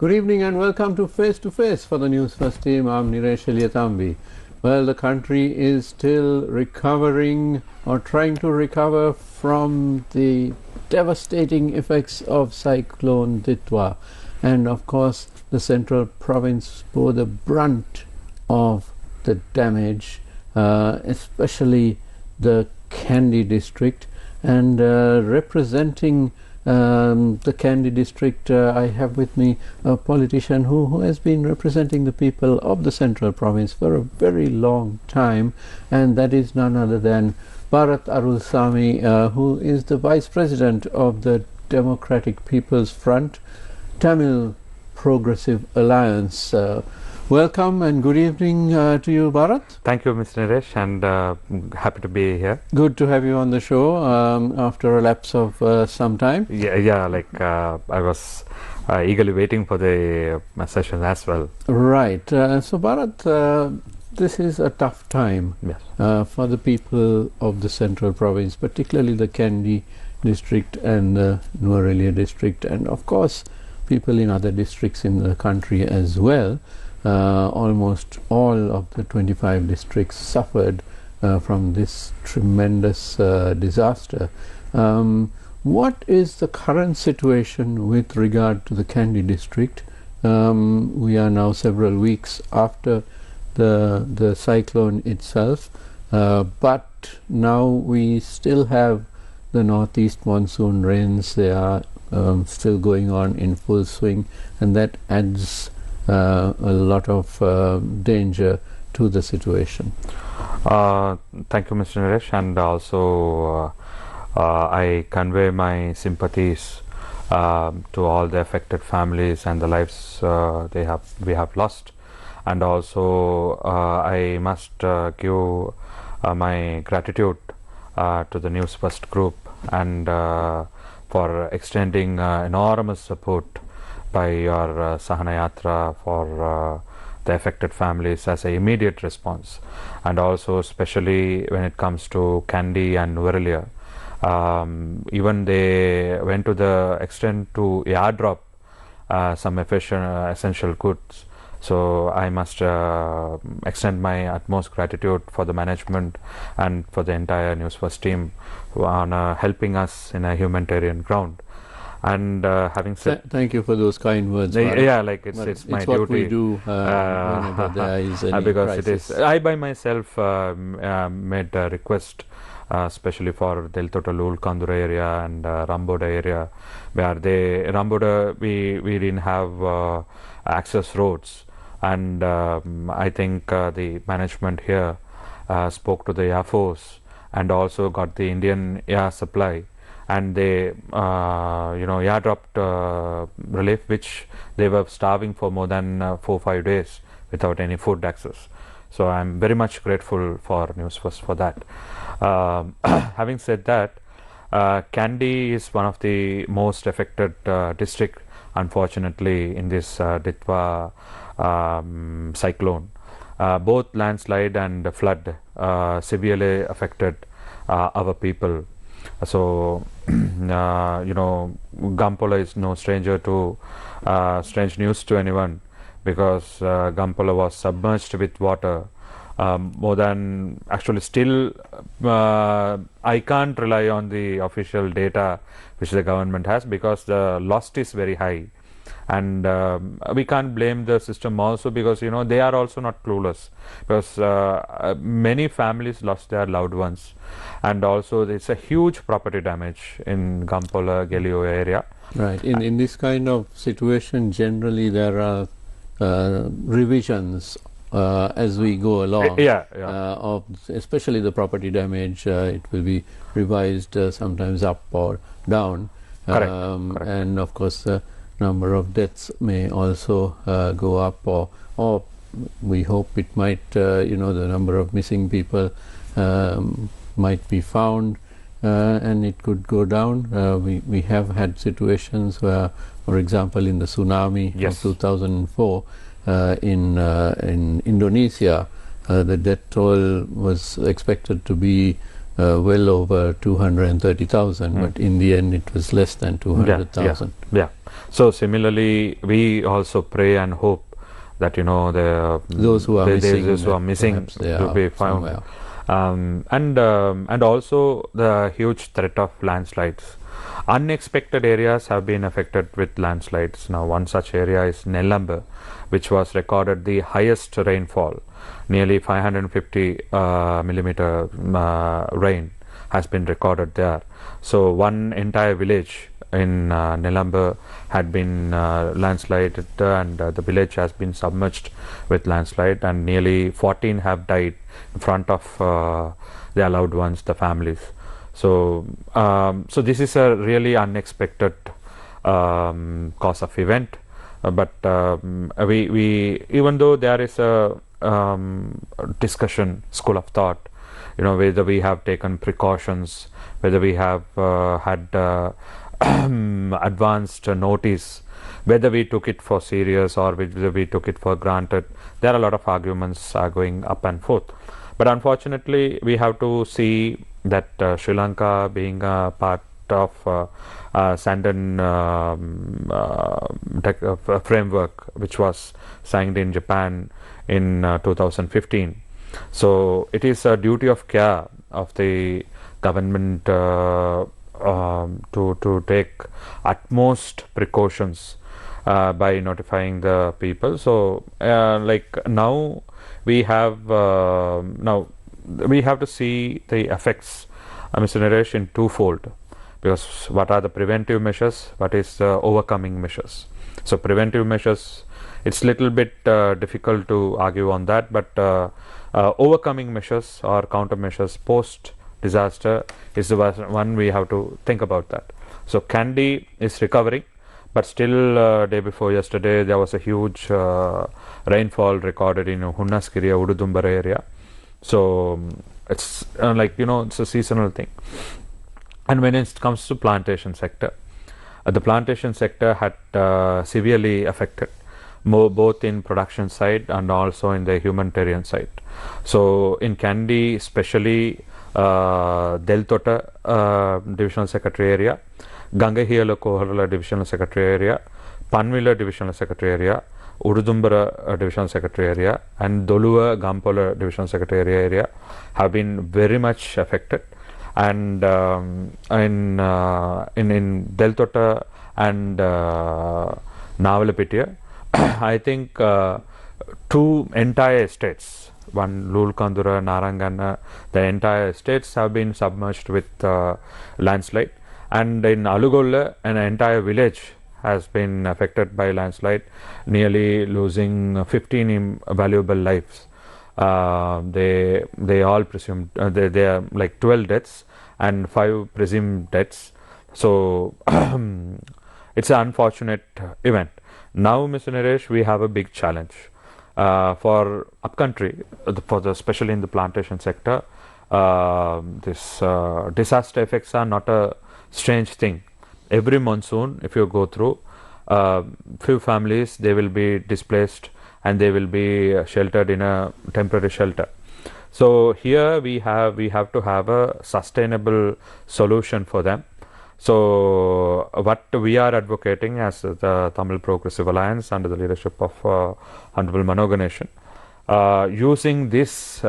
Good evening and welcome to Face for the Newsfirst team. I'm Niresh Eliatambi. Well, the country is still recovering or trying to recover from the devastating effects of Cyclone Ditwah. And of course, the central province bore the brunt of the damage, especially the Kandy district. And representing the Kandy district, I have with me a politician who has been representing the people of the central province for a very long time, and that is none other than Barath Arullsamy, who is the Vice President of the Democratic People's Front Tamil Progressive Alliance. Welcome and good evening to you, Barath. Thank you, Mr. Niresh, and happy to be here. Good to have you on the show after a lapse of some time. I was eagerly waiting for the session as well. Right. So, Barath, this is a tough time for the people of the central province, particularly the Kandy district and the Nuwara district, and of course people in other districts in the country as well. Almost all of the 25 districts suffered from this tremendous disaster. What is the current situation with regard to the Kandy district? We are now several weeks after the cyclone itself, but now we still have the northeast monsoon rains. They are still going on in full swing, and that adds a lot of danger to the situation. Thank you, Mr. Niresh, and also I convey my sympathies to all the affected families and the lives we have lost, and also I must give my gratitude to the Newsfirst group and for extending enormous support by your Sahana Yatra for the affected families as an immediate response, and also especially when it comes to Kandy and Nuwara. Even they went to the extent to airdrop some essential goods. So I must extend my utmost gratitude for the management and for the entire Newsfirst team who are helping us in a humanitarian ground. And having said, thank you for those kind words. It's my duty. What we do whenever there is any because crisis. it is. I by myself made a request, especially for Deltotalul, Kandura area and Ramboda area, where Ramboda we didn't have access roads, and I think the management here spoke to the Air Force and also got the Indian air supply, and they airdropped relief, which they were starving for more than 4-5 days without any food access. So I'm very much grateful for Newsfirst for that. Having said that, Kandy is one of the most affected district, unfortunately, in this Ditwah cyclone. Both landslide and flood severely affected our people. So, Gampola is no stranger to strange news to anyone, because Gampola was submerged with water. More than actually still, I can't rely on the official data which the government has, because the loss is very high, and we can't blame the system also, because they are also not clueless, because many families lost their loved ones, and also it's a huge property damage in Gampola, Gelio area. Right. In this kind of situation, generally there are revisions as we go along. Of especially the property damage, it will be revised sometimes up or down. Correct. And of course the number of deaths may also go up, or we hope it might, the number of missing people might be found, and it could go down. We have had situations where, for example, in the tsunami of 2004 in Indonesia, the death toll was expected to be well over 230,000, but in the end it was less than 200,000. Yeah. So similarly, we also pray and hope that those who are missing to be found, and also the huge threat of landslides. Unexpected areas have been affected with landslides. Now, one such area is Nelamba, which was recorded the highest rainfall, nearly 550 millimeter rain has been recorded there. So one entire village in Nelamba had been landslided, and the village has been submerged with landslide, and nearly 14 have died in front of their loved ones, the families. So this is a really unexpected cause of event, but we even though there is a discussion, school of thought, whether we have taken precautions, whether we have had advanced notice, whether we took it for serious or whether we took it for granted. There are a lot of arguments going up and forth, but unfortunately we have to see that Sri Lanka, being a part of Sandon framework, which was signed in Japan in 2015, so it is a duty of care of the government to take utmost precautions by notifying the people. So like now we have to see the effects, Mr. Naresh, in twofold, because what are the preventive measures, what is the overcoming measures. So preventive measures, it's little bit difficult to argue on that, but overcoming measures or countermeasures post disaster is the one we have to think about that. So Kandy is recovering, but still day before yesterday there was a huge rainfall recorded in Hunnaskiriya, Ududumbara area. So it's it's a seasonal thing. And when it comes to plantation sector, the plantation sector had severely affected, both in production side and also in the humanitarian side. So in Kandy, especially Deltota Divisional Secretary area, Gangahiyala Koharala Divisional Secretary area, Panvila Divisional Secretary area, Ududumbara Divisional Secretary area, and Doluwa Gampola Divisional Secretary area have been very much affected. And in Deltota and Navalapitiya, I think two entire estates, one Lulkandura, Narangana, the entire estates have been submerged with landslide. And in Alugolla, an entire village has been affected by landslide, nearly losing 15 valuable lives. They all presumed they are like 12 deaths and 5 presumed deaths. So it's an unfortunate event. Now, Mr. Naresh, we have a big challenge for upcountry, especially in the plantation sector. This disaster effects are not a strange thing. Every monsoon, if you go through, few families, they will be displaced and they will be sheltered in a temporary shelter. So here we have to have a sustainable solution for them. So what we are advocating as the Tamil Progressive Alliance under the leadership of Honorable Manoganeshan, using this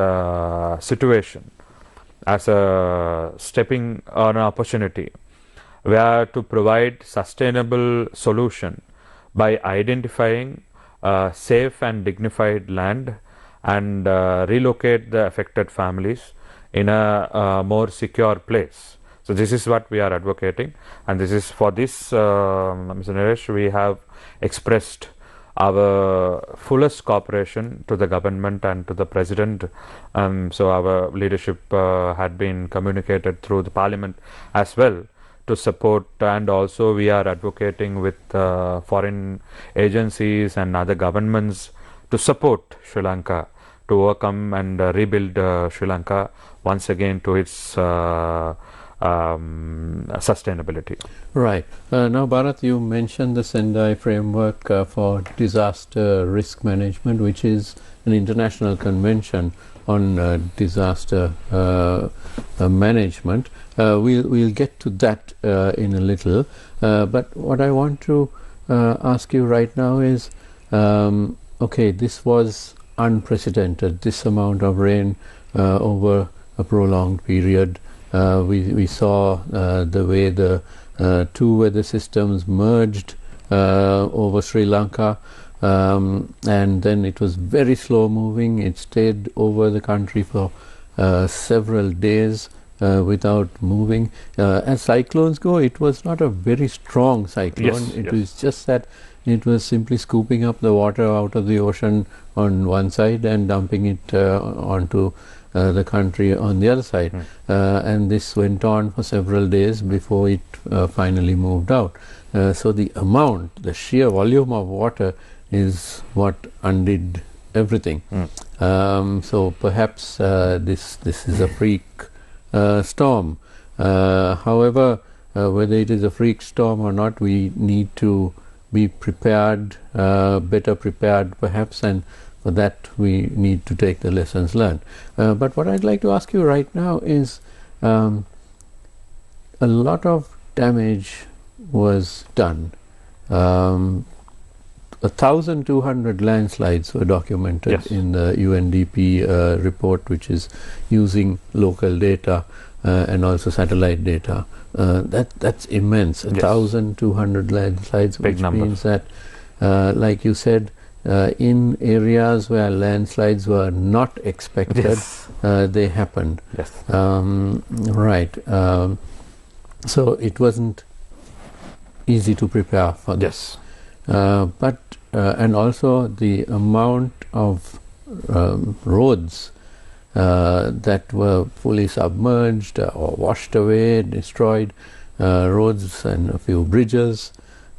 situation as a stepping on an opportunity where to provide sustainable solution by identifying safe and dignified land and relocate the affected families in a more secure place. So this is what we are advocating, and this is for this, Mr. Naresh, we have expressed our fullest cooperation to the government and to the President. So our leadership had been communicated through the Parliament as well to support, and also we are advocating with foreign agencies and other governments to support Sri Lanka to overcome and rebuild Sri Lanka once again to its sustainability. Right. Now, Barath, you mentioned the Sendai framework for disaster risk management, which is an international convention on disaster management. We'll get to that in a little. But what I want to ask you right now is, okay, this was unprecedented. This amount of rain over a prolonged period. We saw the way the two weather systems merged over Sri Lanka, and then it was very slow moving. It stayed over the country for several days without moving. As cyclones go, it was not a very strong cyclone. It was just that it was simply scooping up the water out of the ocean on one side and dumping it onto the country on the other side. And this went on for several days before it finally moved out. So the amount, the sheer volume of water is what undid everything. So perhaps this is a freak storm. However, whether it is a freak storm or not, we need to be prepared, better prepared perhaps, and for that we need to take the lessons learned. But what I'd like to ask you right now is, a lot of damage was done. 1,200 landslides were documented in the UNDP report, which is using local data and also satellite data. That's immense. 1,200 landslides, big which number. means that, like you said, in areas where landslides were not expected, they happened. Right. So it wasn't easy to prepare for this. But and also the amount of roads that were fully submerged or washed away, destroyed, roads and a few bridges,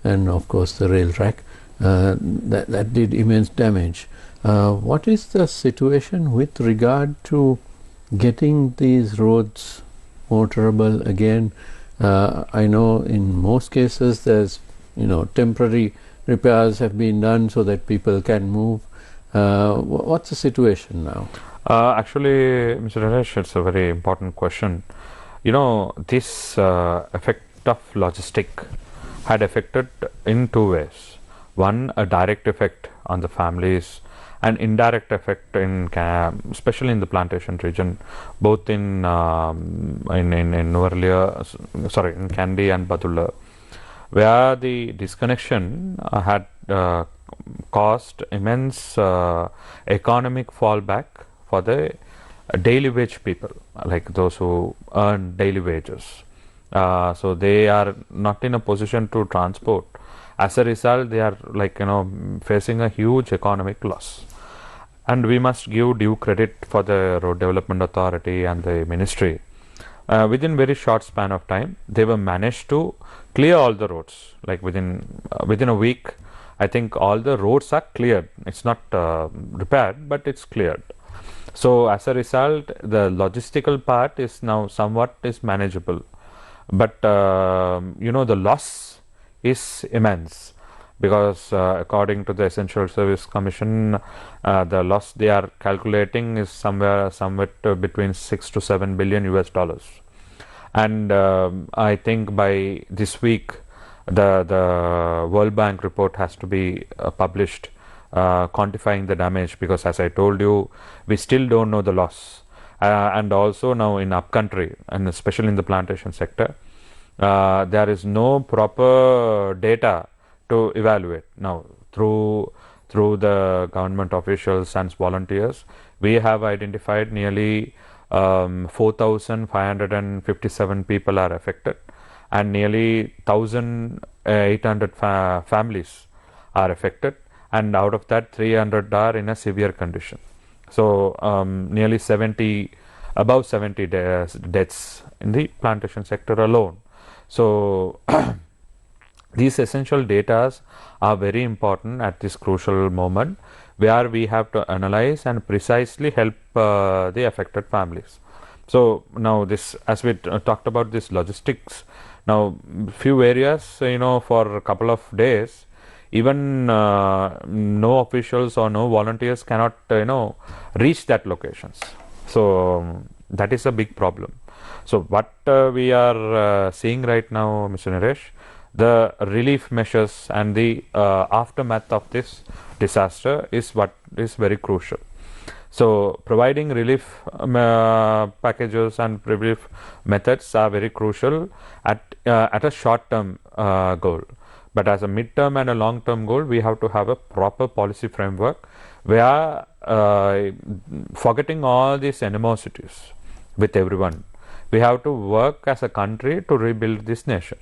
and of course the rail track, that did immense damage. What is the situation with regard to getting these roads motorable again? I know in most cases there's temporary repairs have been done so that people can move. What's the situation now? Actually, Mr. Naresh, it's a very important question. This effect of logistic had affected in two ways. One, a direct effect on the families, and indirect effect in especially in the plantation region, both in Nuvarlia, in Kandy and Badulla, where the disconnection had caused immense economic fallback for the daily wage people, like those who earn daily wages. So they are not in a position to transport. As a result, they are facing a huge economic loss. And we must give due credit for the Road Development Authority and the ministry. Within very short span of time, they were managed to clear all the roads. Like within a week, I think all the roads are cleared. It's not repaired, but it's cleared. So as a result, the logistical part is now somewhat is manageable. But the loss is immense, because according to the Essential Service Commission, the loss they are calculating is somewhat between 6 to 7 billion US dollars. And I think by this week the World Bank report has to be published, quantifying the damage, because as I told you, we still don't know the loss. And also now in upcountry, and especially in the plantation sector, there is no proper data to evaluate. Now through the government officials and volunteers, we have identified nearly 4,557 people are affected, and nearly 1,800 families are affected, and out of that 300 are in a severe condition. So nearly above 70 deaths in the plantation sector alone. So these essential data are very important at this crucial moment, where we have to analyze and precisely help the affected families. So now this, as we talked about this logistics, now few areas, for a couple of days, even no officials or no volunteers cannot reach that locations. So that is a big problem. So what we are seeing right now, Mr. Naresh, the relief measures and the aftermath of this disaster is what is very crucial. So providing relief packages and relief methods are very crucial at a short-term goal. But as a mid-term and a long-term goal, we have to have a proper policy framework where forgetting all these animosities with everyone, we have to work as a country to rebuild this nation.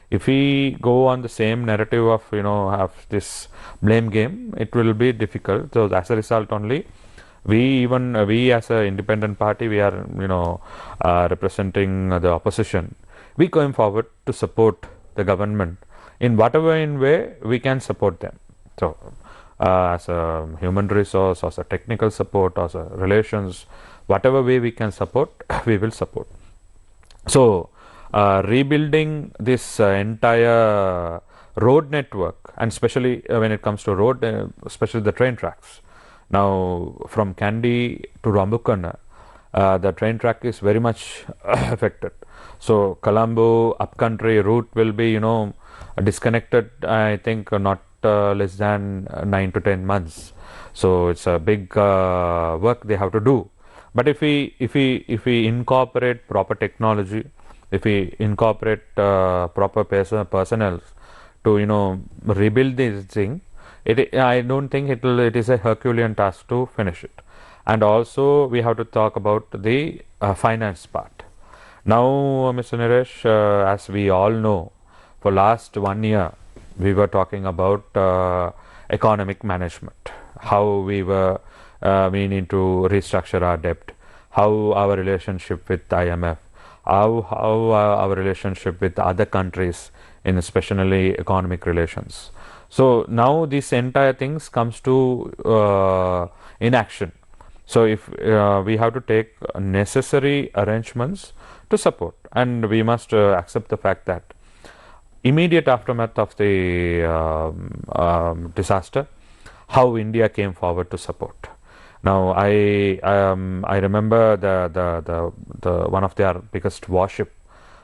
If we go on the same narrative of have this blame game, it will be difficult. So as a result only, we as an independent party, we are representing the opposition. We going forward to support the government in whatever way we can support them. So as a human resource, as a technical support, as a relations, whatever way we can support, we will support. So rebuilding this entire road network, and especially when it comes to road, especially the train tracks. Now from Kandy to Rambukana, the train track is very much affected. So Colombo upcountry route will be disconnected, I think not less than 9 to 10 months. So it's a big work they have to do. But if we incorporate proper technology, if we incorporate proper personnel to rebuild this thing, I don't think it is a Herculean task to finish it. And also we have to talk about the finance part. Now, Mr. Naresh, as we all know, for last 1 year we were talking about economic management, how we need to restructure our debt, how our relationship with IMF, how our relationship with other countries, in especially economic relations. So now this entire things comes to inaction. So if we have to take necessary arrangements to support, and we must accept the fact that immediate aftermath of the disaster, how India came forward to support. Now I remember the one of their biggest warship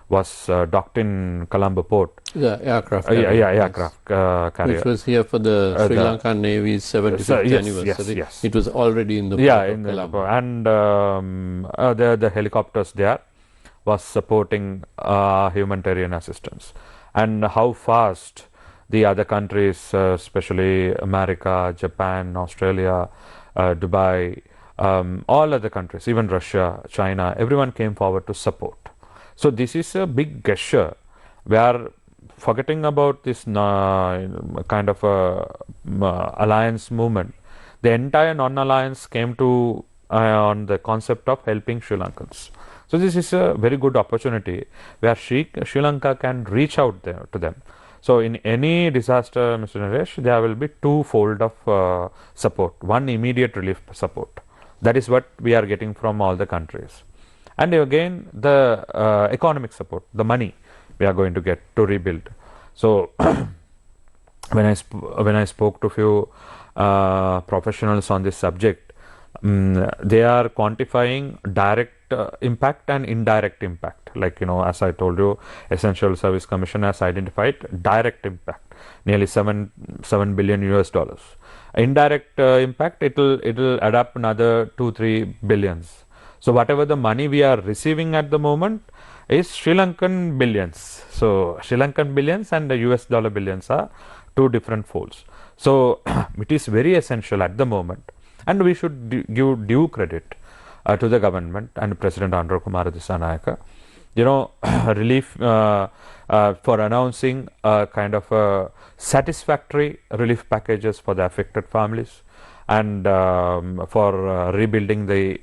was docked in Colombo port. The aircraft carrier. Aircraft carrier. Which was here for the Sri Lankan Navy's 75th anniversary. Yes. It was already in the port of Colombo. And the helicopters there was supporting humanitarian assistance. And how fast the other countries, especially America, Japan, Australia, Dubai, all other countries, even Russia, China, everyone came forward to support. So this is a big gesture. We are forgetting about this kind of alliance movement. The entire non-alliance came to on the concept of helping Sri Lankans. So this is a very good opportunity where Sri Lanka can reach out there to them. So in any disaster, Mr. Naresh, there will be twofold of support. One, immediate relief support. That is what we are getting from all the countries. And again, the economic support, the money we are going to get to rebuild. So when I spoke to few professionals on this subject, they are quantifying direct impact and indirect impact. Like as I told you, Essential Service Commission has identified direct impact, nearly $7 billion US. Indirect impact, it'll add up another 2-3 billions. So whatever the money we are receiving at the moment is Sri Lankan billions. So Sri Lankan billions and the US dollar billions are two different folds. So it is very essential at the moment, and we should give due credit to the government and President Andrew Kumar Dissanayaka, relief for announcing a kind of satisfactory relief packages for the affected families, and for rebuilding the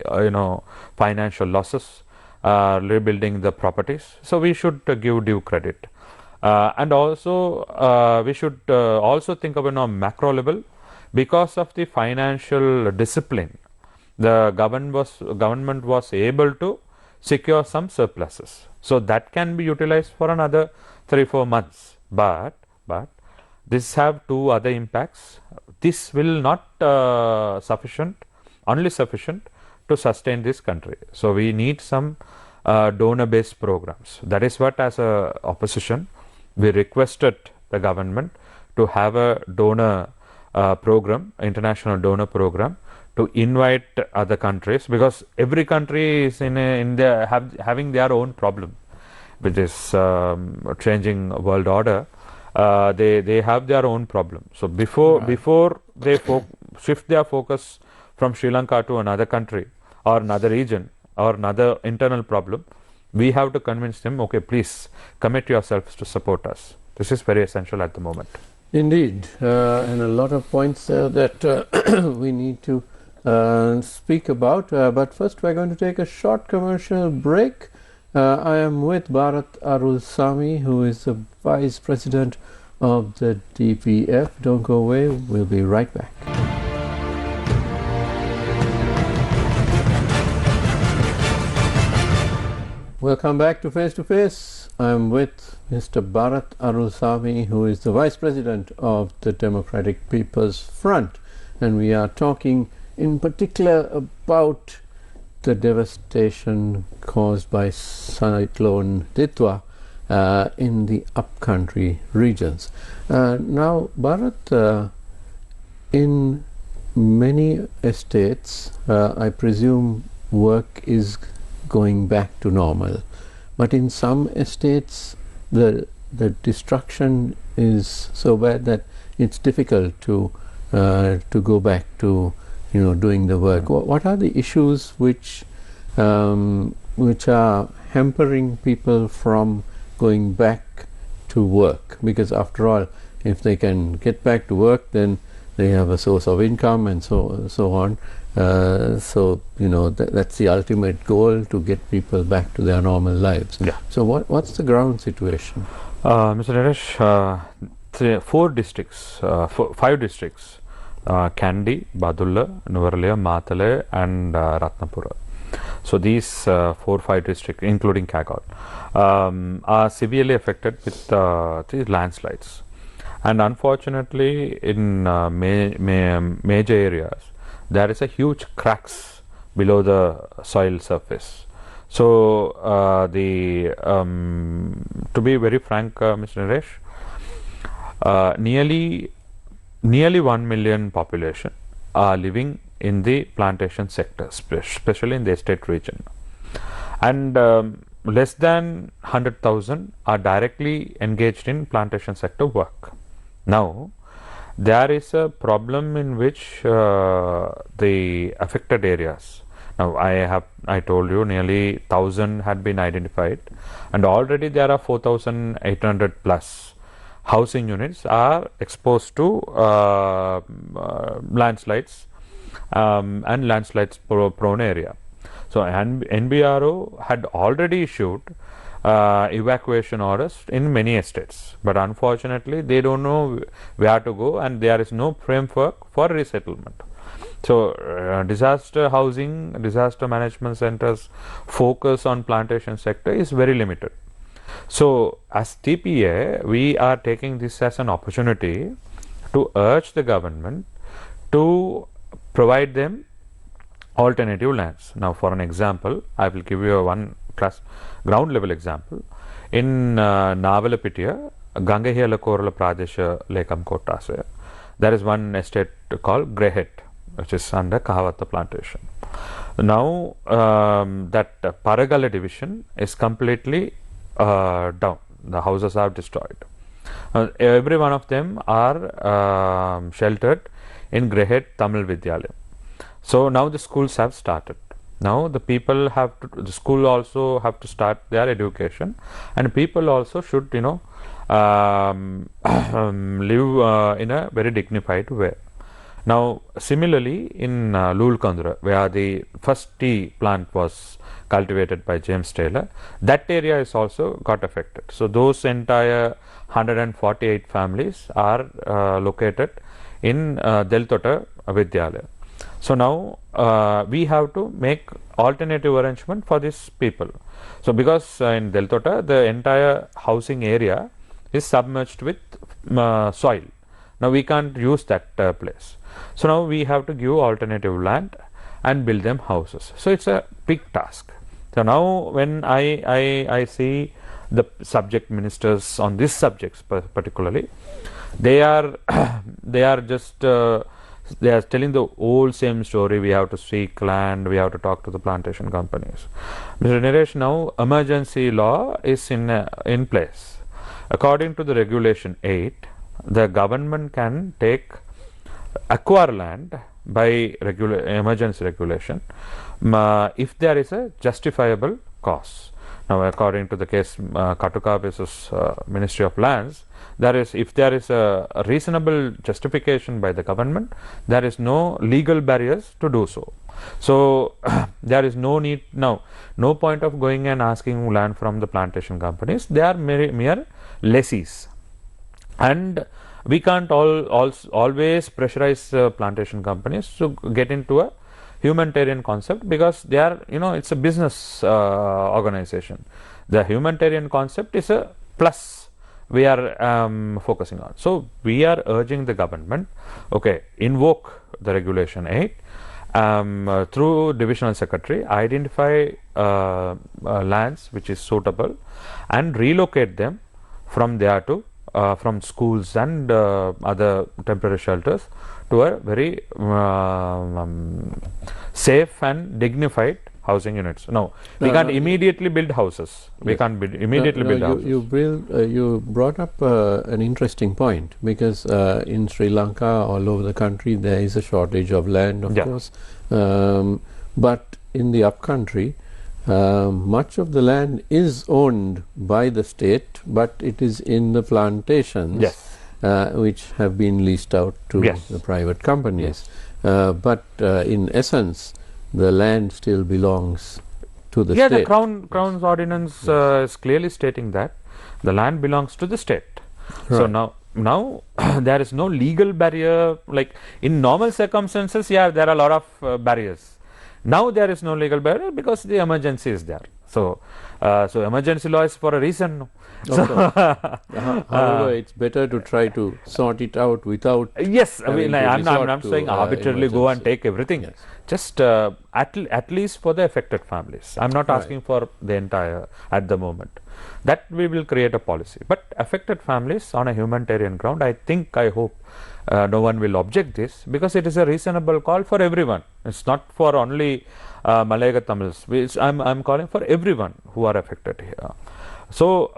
financial losses, rebuilding the properties. So we should give due credit, and also we should also think of a macro level. Because of the financial discipline, the government was able to secure some surpluses. So that can be utilized for another 3-4 months. But this have two other impacts. This will not only sufficient to sustain this country. So we need some donor-based programs. That is what, as a opposition, we requested the government to have a donor program, international donor program, to invite other countries, because every country is having their own problem with this changing world order. They have their own problem. So before they shift their focus from Sri Lanka to another country or another region or another internal problem, we have to convince them, okay, please commit yourselves to support us. This is very essential at the moment. Indeed, and a lot of points that we need to speak about. But first, we're going to take a short commercial break. I am with Barath Arullsamy, who is the Vice President of the DPF. Don't go away, we'll be right back. Welcome back to Face to Face. I'm with Mr. Barath Arullsamy, who is the Vice President of the Democratic People's Front, and we are talking in particular about the devastation caused by Cyclone Ditwah in the upcountry regions. Now, Barath, in many estates, I presume work is going back to normal, but in some estates the destruction is so bad that it's difficult to go back to doing the work. What are the issues which are hampering people from going back to work? Because after all, if they can get back to work, then they have a source of income and so on. So that's the ultimate goal, to get people back to their normal lives. Yeah. So what's the ground situation? Mr. Naresh, 5 districts, Kandy, Badulla, Nuvarlaya, Matale and Ratnapura. So these 4-5 districts, including Kagaon, are severely affected with these landslides. And unfortunately, in major areas, there is a huge cracks below the soil surface. So to be very frank, Mr. Naresh, nearly 1 million population are living in the plantation sector, especially in the estate region, and less than 100,000 are directly engaged in plantation sector work. Now, there is a problem in which the affected areas. Now, I told you nearly 1,000 had been identified, and already there are 4,800 plus housing units are exposed to landslides and landslides prone area. So, NBRO had already issued evacuation orders in many estates, but unfortunately they don't know where to go, and there is no framework for resettlement. So disaster housing, disaster management centers focus on plantation sector is very limited. So as TPA, we are taking this as an opportunity to urge the government to provide them alternative lands. Now, for an example, I will give you one ground level example. In Navalapitiya, Gangahela Korala Pradesh Lekam Kotase, there is one estate called Grehet, which is under Kahavatta plantation. Now, that Paragala division is completely down. The houses are destroyed. Every one of them are sheltered in Grehet Tamil Vidyalaya. So now the schools have started. Now the people have to, the school also have to start their education, and people also should live in a very dignified way. Now similarly in Lulkandra, where the first tea plant was cultivated by James Taylor, that area is also got affected. So those entire 148 families are located in Deltota Vidyalaya. So now we have to make alternative arrangement for these people. So because in Deltota the entire housing area is submerged with soil. Now we can't use that place. So now we have to give alternative land and build them houses. So it's a big task. So now when I see the subject ministers on these subjects particularly, they are they are just they are telling the old same story. We have to seek land, we have to talk to the plantation companies. Mr. Niresh, now emergency law is in place. According to the regulation 8, the government can acquire land by emergency regulation if there is a justifiable cause. Now, according to the case Katuka versus Ministry of Lands, if there is a reasonable justification by the government, there is no legal barriers to do so. So there is no need now, no point of going and asking land from the plantation companies. They are mere lessees, and we can't always pressurize plantation companies to get into a humanitarian concept, because they are, it's a business organization. The humanitarian concept is a plus we are focusing on. So we are urging the government, okay, invoke the regulation 8 through divisional secretary, identify lands which is suitable and relocate them from there to from schools and other temporary shelters to a very safe and dignified housing units. No, we can't immediately build houses. We can't immediately build houses. You brought up an interesting point, because in Sri Lanka, all over the country, there is a shortage of land, of course. But in the upcountry, much of the land is owned by the state, but it is in the plantations, which have been leased out to the private companies. But in essence, the land still belongs to the state. The Crown's ordinance is clearly stating that the land belongs to the state. Right. So now there is no legal barrier. Like in normal circumstances, there are a lot of barriers. Now there is no legal barrier because the emergency is there. So emergency law is for a reason. However, it's better to try to sort it out without. Yes, I mean, I'm not saying arbitrarily emergency. Go and take everything. Yes. Just at least for the affected families. I'm not asking for the entire at the moment. That we will create a policy. But affected families on a humanitarian ground, I hope no one will object this, because it is a reasonable call for everyone. It's not for only Malayaga Tamils. I'm calling for everyone who are affected here. So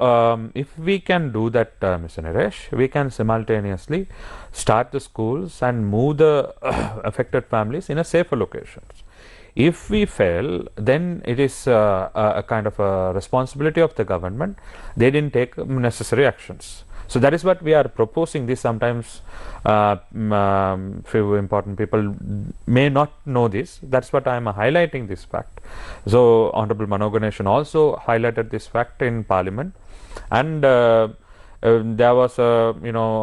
if we can do that, Mr. Niresh, we can simultaneously start the schools and move the affected families in a safer locations. If we fail, then it is a kind of a responsibility of the government. They didn't take necessary actions. So that is what we are proposing. This sometimes few important people may not know this. That's what I am highlighting this fact. So Honorable Manoganeshan also highlighted this fact in Parliament, and there was a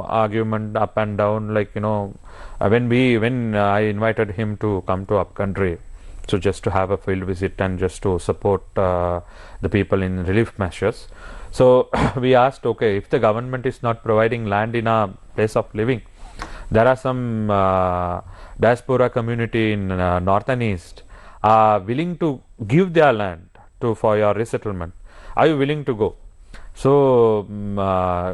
argument up and down. Like when I invited him to come to upcountry, so just to have a field visit and just to support the people in relief measures. So we asked, okay, if the government is not providing land in a place of living, there are some diaspora community in north and east are willing to give their land for your resettlement. Are you willing to go? So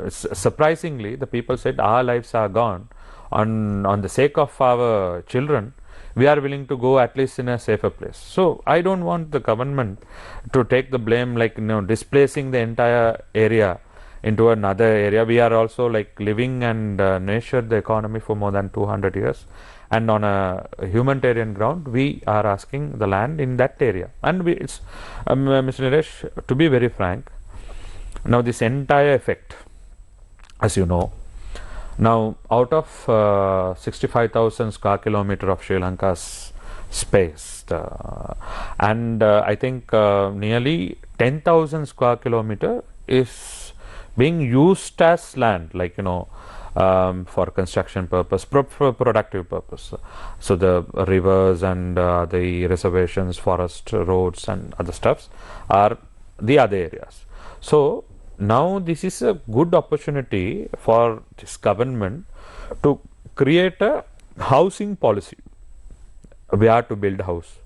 surprisingly, the people said, our lives are gone. On the sake of our children, we are willing to go at least in a safer place. So I don't want the government to take the blame, like displacing the entire area into another area. We are also like living and nurtured the economy for more than 200 years, and on a humanitarian ground we are asking the land in that area. And it's Mr. Niresh, to be very frank, now this entire effect, as you know, now out of 65,000 square kilometer of Sri Lanka's space, and I think nearly 10,000 square kilometer is being used as land, like for construction purpose, for productive purpose. So the rivers and the reservations, forest, roads and other stuffs are the other areas. So now this is a good opportunity for this government to create a housing policy, where to build house,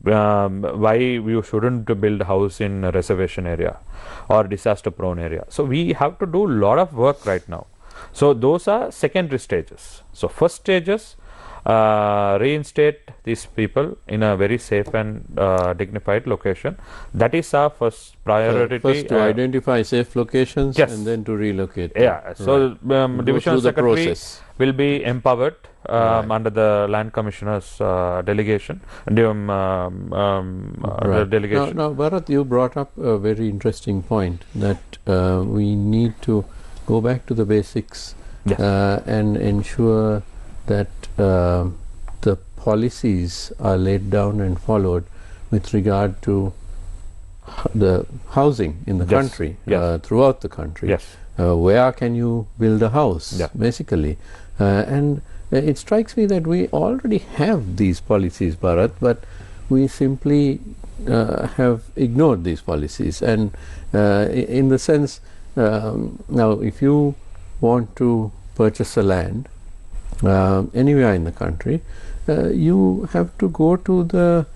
why you shouldn't build a house in a reservation area or disaster prone area. So we have to do a lot of work right now. So those are secondary stages. So first stages, reinstate these people in a very safe and dignified location. That is our first priority. First to identify safe locations, yes, and then to relocate. Yeah. So divisional secretary will be empowered under the land commissioner's delegation. Delegation. Now, Barath, you brought up a very interesting point that we need to go back to the basics, yes, and ensure that the policies are laid down and followed with regard to the housing in the yes, country, yes, throughout the country. Yes. Where can you build a house, yeah, basically? And it strikes me that we already have these policies, Barath, but we simply have ignored these policies. And in the sense, now if you want to purchase a land anywhere in the country, you have to go to the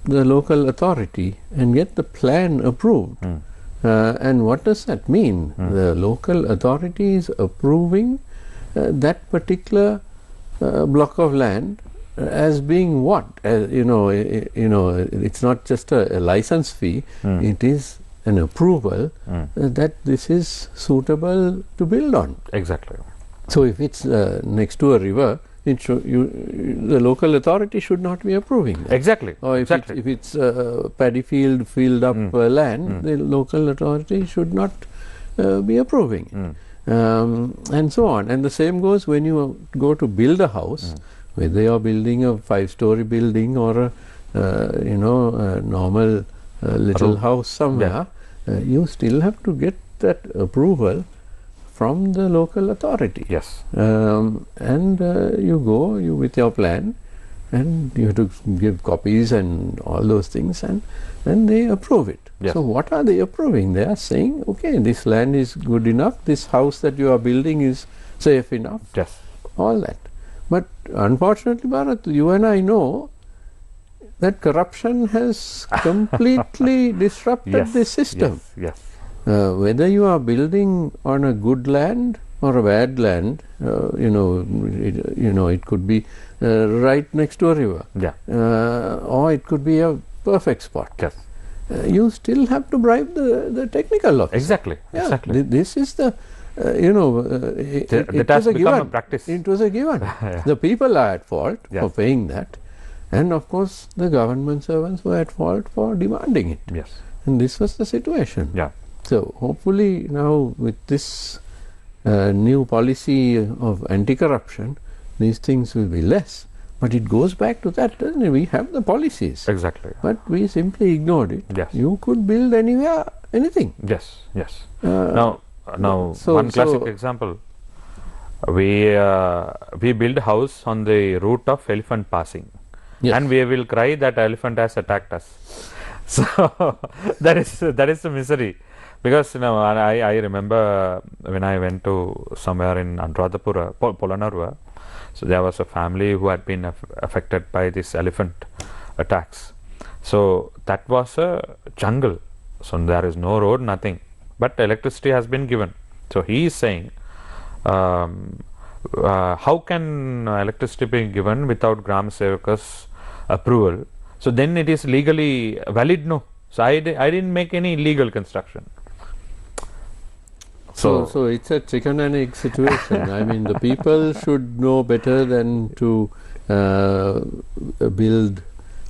local authority and get the plan approved. And what does that mean? The local authority is approving that particular block of land as being what? It's not just a license fee. It is an approval that this is suitable to build on. Exactly. So if it's next to a river, the local authority should not be approving that. Exactly. Or if it's paddy filled up land, the local authority should not be approving. And so on. And the same goes when you go to build a house, whether you are building a 5-story building or a normal little house somewhere, you still have to get that approval from the local authority. Yes. And you go with your plan, and you have to give copies and all those things, and then they approve it. Yes. So what are they approving? They are saying, okay, this land is good enough, this house that you are building is safe enough. Yes. All that. But unfortunately, Barath, you and I know that corruption has completely disrupted this system. Yes. Whether you are building on a good land or a bad land, it could be right next to a river, or it could be a perfect spot. Yes. You still have to bribe the technical officer. Exactly. Yeah, exactly. This is the it has become a practice. It was a given. The people are at fault for paying that, and of course the government servants were at fault for demanding it. Yes. And this was the situation. Yeah. So hopefully now with this new policy of anti-corruption, these things will be less. But it goes back to that, doesn't it? We have the policies. Exactly. But we simply ignored it. Yes. You could build anywhere, anything. Yes. Yes. Now one classic example. We build a house on the route of elephant passing, and we will cry that elephant has attacked us. So that is the misery. Because I remember when I went to somewhere in Anuradhapura, Polanaruwa, so there was a family who had been affected by this elephant attacks. So that was a jungle. So there is no road, nothing. But electricity has been given. So he is saying, how can electricity be given without Gram Sevaka's approval? So then it is legally valid, no? So I didn't make any illegal construction. So it's a chicken and egg situation. I mean, the people should know better than to build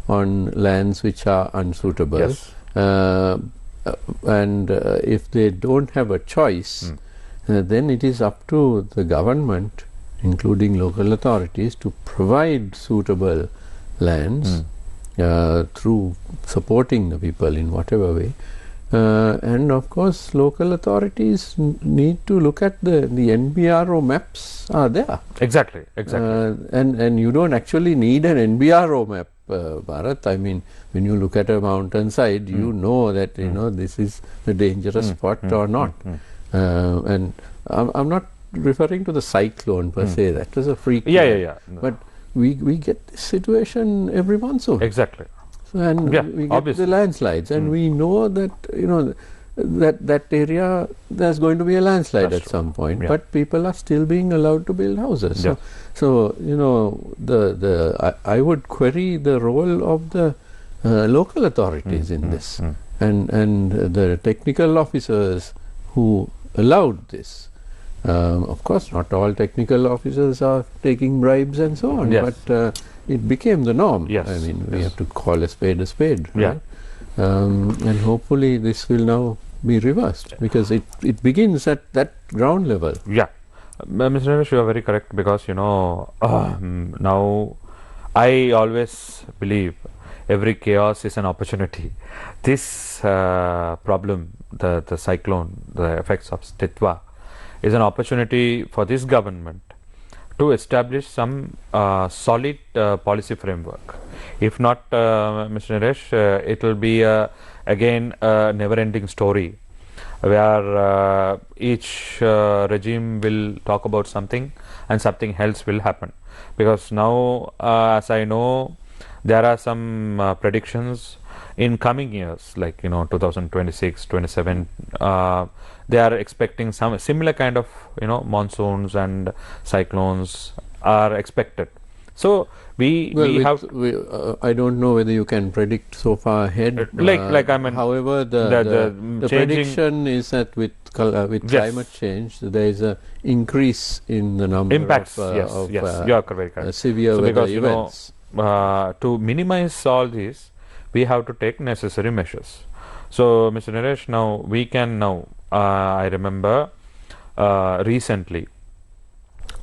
on lands which are unsuitable. Yes. And if they don't have a choice, then it is up to the government, including local authorities, to provide suitable lands through supporting the people in whatever way. And of course, local authorities need to look at the NBRO maps are there. Exactly. And you don't actually need an NBRO map, Barath. I mean, when you look at a mountainside, you know that this is a dangerous spot or not. And I'm not referring to the cyclone per se. That was a freak. Yeah. But we get this situation every monsoon. Exactly. So, and Yeah, we get obviously. the landslides, and we know that that area there's going to be a landslide That's at true. some point, Yeah. but people are still being allowed to build houses. Yeah. So I would query the role of the local authorities in this, and the technical officers who allowed this. Of course, not all technical officers are taking bribes and so on, Yes. but it became the norm. Yes, I mean, we yes. have to call a spade, Yeah. right? And hopefully this will now be reversed, because it begins at that ground level. Yeah, Mr. Naresh, you are very correct, because now I always believe every chaos is an opportunity. This problem, the cyclone, the effects of Ditwah, is an opportunity for this government to establish some solid policy framework. If not, Mr. Naresh, it will be again a never-ending story, where each regime will talk about something and something else will happen. Because now, as I know, there are some predictions in coming years, like 2026, 27. They are expecting some similar kind of monsoons and cyclones are expected. So we have. I don't know whether you can predict so far ahead. Like I mean, however, the prediction is that with Yes. climate change, there is a increase in the number impacts. of Yes, you are very correct. severe So weather because events. to minimize all this, we have to take necessary measures. So, Mr. Naresh, now we can I remember recently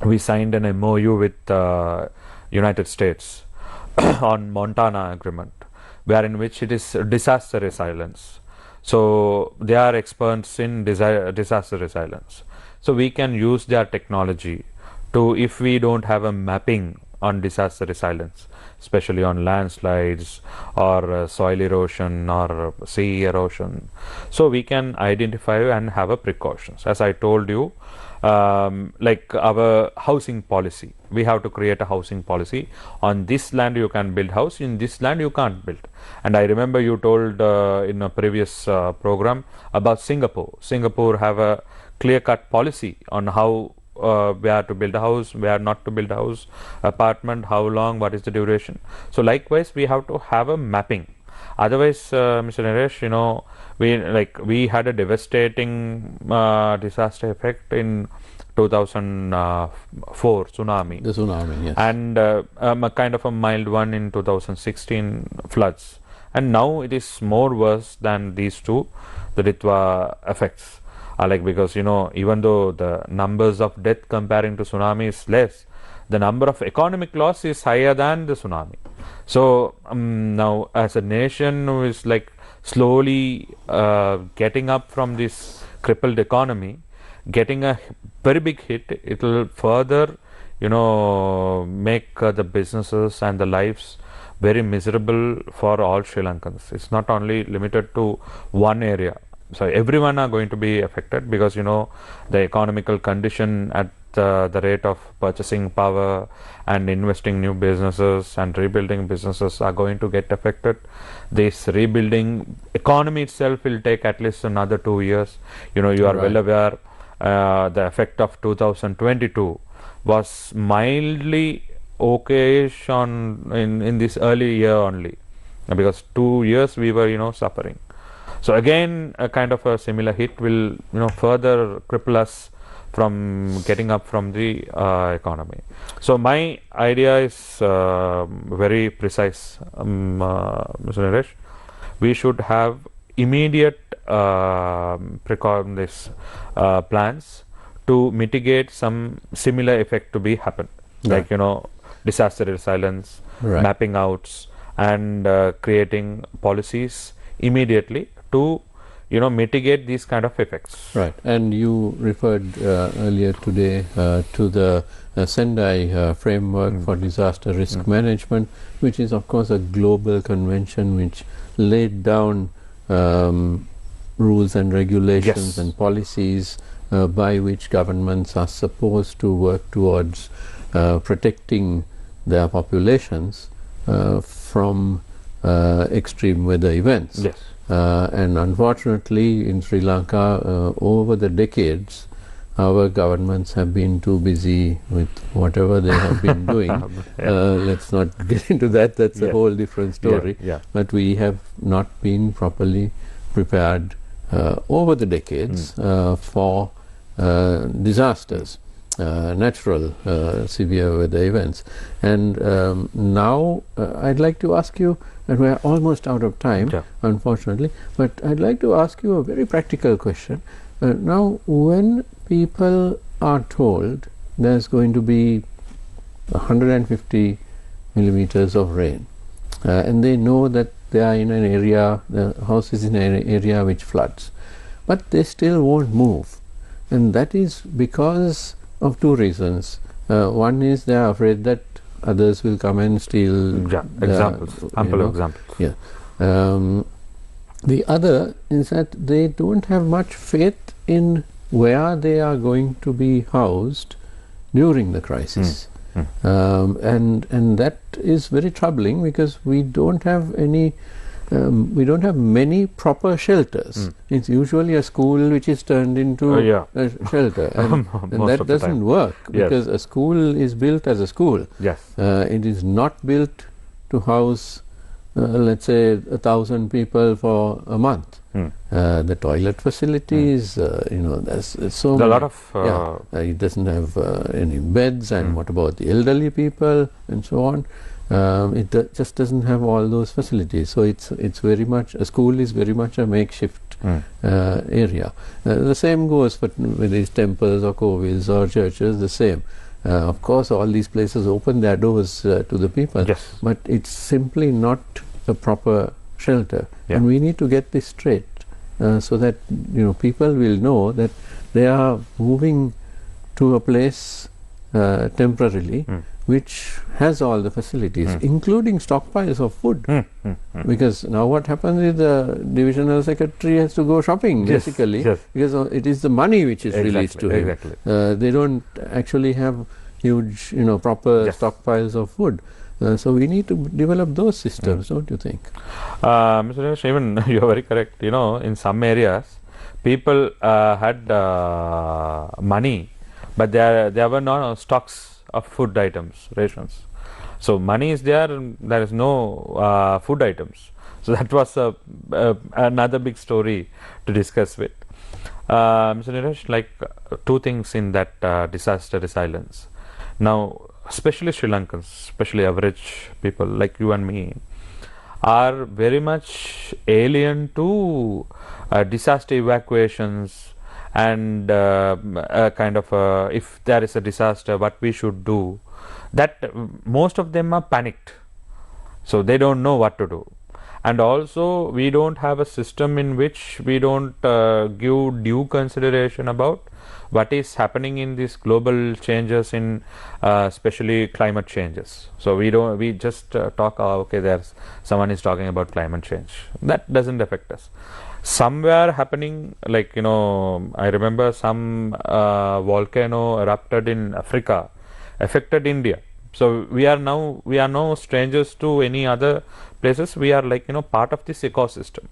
we signed an MOU with United States on Montana Agreement, wherein which it is disaster resilience. So they are experts in disaster resilience. So we can use their technology to, if we don't have a mapping on disaster resilience, especially on landslides or soil erosion or sea erosion, so we can identify and have a precautions. As I told you, like our housing policy, we have to create a housing policy. On this land you can build house, in this land you can't build. And I remember you told in a previous program about Singapore have a clear-cut policy on how where to build a house, where not to build a house, apartment, how long, what is the duration. So likewise we have to have a mapping. Otherwise, Mr. Naresh, we had a devastating disaster effect in 2004 tsunami. The tsunami, yes. And a kind of a mild one in 2016 floods. And now it is more worse than these two, the Ditwah effects. Because even though the numbers of death comparing to tsunami is less, the number of economic loss is higher than the tsunami. So now, as a nation who is slowly getting up from this crippled economy, getting a very big hit, it will further make the businesses and the lives very miserable for all Sri Lankans. It's not only limited to one area. So everyone are going to be affected, because the economical condition at the rate of purchasing power and investing new businesses and rebuilding businesses are going to get affected. This rebuilding economy itself will take at least another 2 years. You are Right. well aware the effect of 2022 was mildly okayish in this early year only, because 2 years we were suffering. So again, a kind of a similar hit will further cripple us from getting up from the economy. So my idea is very precise, Mr. Naresh. We should have immediate plans to mitigate some similar effect to be happen, Right. like disaster resilience, Right. mapping outs, and creating policies immediately to mitigate these kind of effects. Right, and you referred earlier today to the Sendai framework for disaster risk management, which is of course a global convention which laid down rules and regulations Yes. and policies by which governments are supposed to work towards protecting their populations from extreme weather events. Yes. And unfortunately, in Sri Lanka, over the decades, our governments have been too busy with whatever they have been doing. Let's not get into that. That's a whole different story. But we have not been properly prepared over the decades for disasters, natural severe weather events. And now I'd like to ask you, and we're almost out of time, unfortunately, but I'd like to ask you a very practical question. Now, when people are told there's going to be 150 millimeters of rain, and they know that they are in an area, the house is in an area which floods, but they still won't move, and that is because of two reasons. One is they are afraid that others will come and steal. Examples, ample examples. Yeah. The other is that they don't have much faith in where they are going to be housed during the crisis. And that is very troubling, because we don't have any many proper shelters. It's usually a school which is turned into a shelter, and that doesn't work, because a school is built as a school. It is not built to house let's say 1,000 people for a month. The toilet facilities, there's so many. A lot of it doesn't have any beds, and what about the elderly people and so on. It just doesn't have all those facilities. So it's very much, a school is very much a makeshift area. The same goes for with these temples or kovils or churches, the same. Of course, all these places open their doors to the people, but it's simply not a proper shelter. And we need to get this straight, so that people will know that they are moving to a place temporarily which has all the facilities, including stockpiles of food. Because now what happens is the divisional secretary has to go shopping, basically, because it is the money which is released to him. They don't actually have huge, proper stockpiles of food. So we need to develop those systems, don't you think? Mr. Dinesh, even you are very correct. In some areas, people had money, but there were no stocks of food items, rations. So money is there, and there is no food items. So that was another big story to discuss with. Mr. Dinesh, like two things in that disaster resilience. Now, especially Sri Lankans, especially average people like you and me, are very much alien to disaster evacuations and kind of if there is a disaster, what we should do. That most of them are panicked, so they don't know what to do. And also, we don't have a system in which we don't give due consideration about what is happening in these global changes, in especially climate changes. So we just talk, okay, there's someone is talking about climate change. That doesn't affect us. Somewhere happening, like I remember some volcano erupted in Africa, affected India. So we are no strangers to any other places. We are like part of this ecosystem.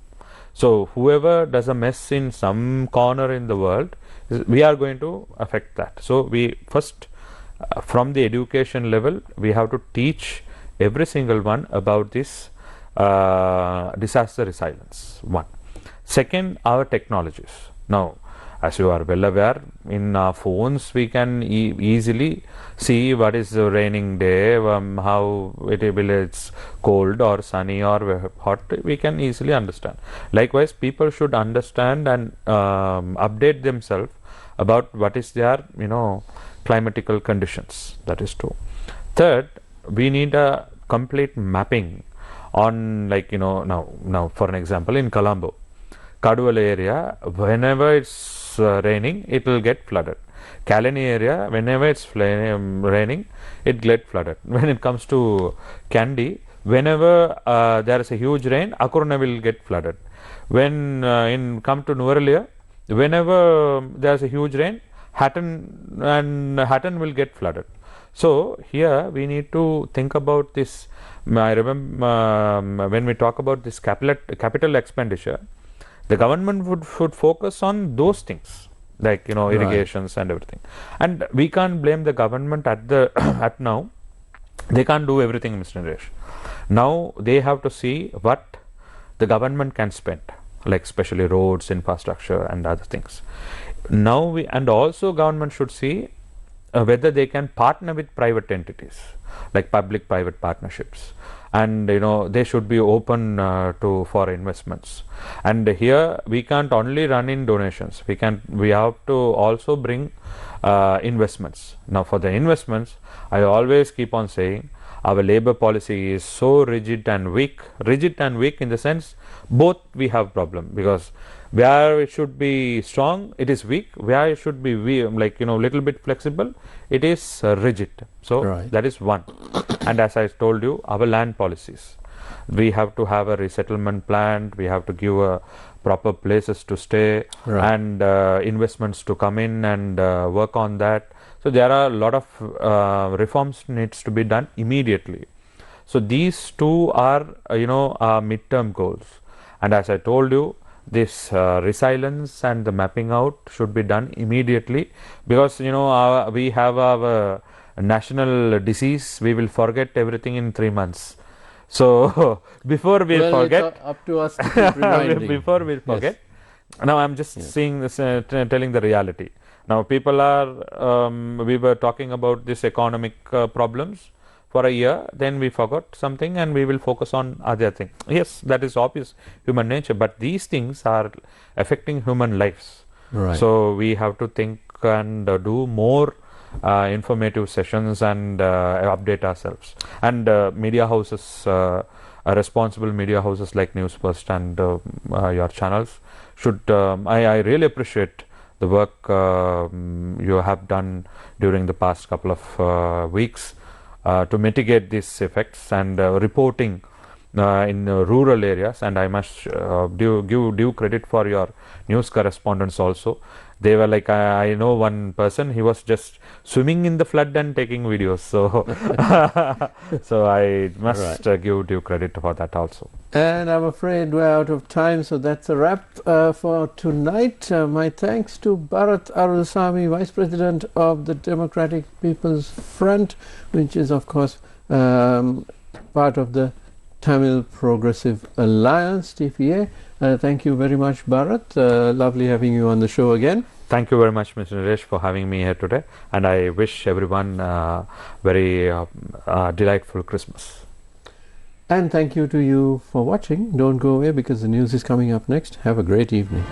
So whoever does a mess in some corner in the world, we are going to affect that. So we first, from the education level, we have to teach every single one about this disaster resilience. One. Second, our technologies. Now, as you are well aware, in our phones we can easily see what is the raining day, how it's cold or sunny or hot. We can easily understand. Likewise, people should understand and update themselves about what is their climatical conditions. That is true. Third, we need a complete mapping on, like now for an example, in Colombo, Kaduval area, whenever it's raining, it will get flooded. Kalani area, whenever it's raining, it get flooded. When it comes to Kandy, whenever there is a huge rain, Akurna will get flooded. When come to Nuwaralia, whenever there is a huge rain, Hatton will get flooded. So here we need to think about this. I remember when we talk about this capital expenditure, the government should focus on those things, like irrigations and everything. And we can't blame the government at the at now. They can't do everything, Mr. Naresh. Now they have to see what the government can spend, like especially roads, infrastructure, and other things. Now and also government should see whether they can partner with private entities, like public-private partnerships, and they should be open for investments. And here we can't only run in donations. We have to also bring investments. Now for the investments, I always keep on saying our labor policy is so rigid and weak in the sense both we have problem, because where it should be strong, it is weak. Where it should be little bit flexible, it is rigid. So that is one. And as I told you, our land policies, we have to have a resettlement plan. We have to give proper places to stay and investments to come in and work on that. So there are a lot of reforms needs to be done immediately. So these two are our midterm goals. And as I told you, this resilience and the mapping out should be done immediately, because we have our national disease. We will forget everything in 3 months. So before we forget, it's up to us to keep reminding. Before we forget, now I'm just seeing this, telling the reality. Now people are, we were talking about this economic problems for a year, then we forgot something and we will focus on other thing. Yes, that is obvious, human nature, but these things are affecting human lives. So we have to think and do more informative sessions and update ourselves. And media houses, responsible media houses like Newsfirst and your channels should, I really appreciate the work you have done during the past couple of weeks to mitigate these effects and reporting in rural areas. And I must give due credit for your news correspondents also. They were like, I know one person, he was just swimming in the flood and taking videos. So, so I must give due credit for that also. And I'm afraid we're out of time, so that's a wrap for tonight. My thanks to Barath Arullsamy, Vice President of the Democratic People's Front, which is of course part of the Tamil Progressive Alliance, TPA. Thank you very much, Barath. Lovely having you on the show again. Thank you very much, Mr. Naresh, for having me here today, and I wish everyone very delightful Christmas. And thank you to you for watching. Don't go away because the news is coming up next. Have a great evening.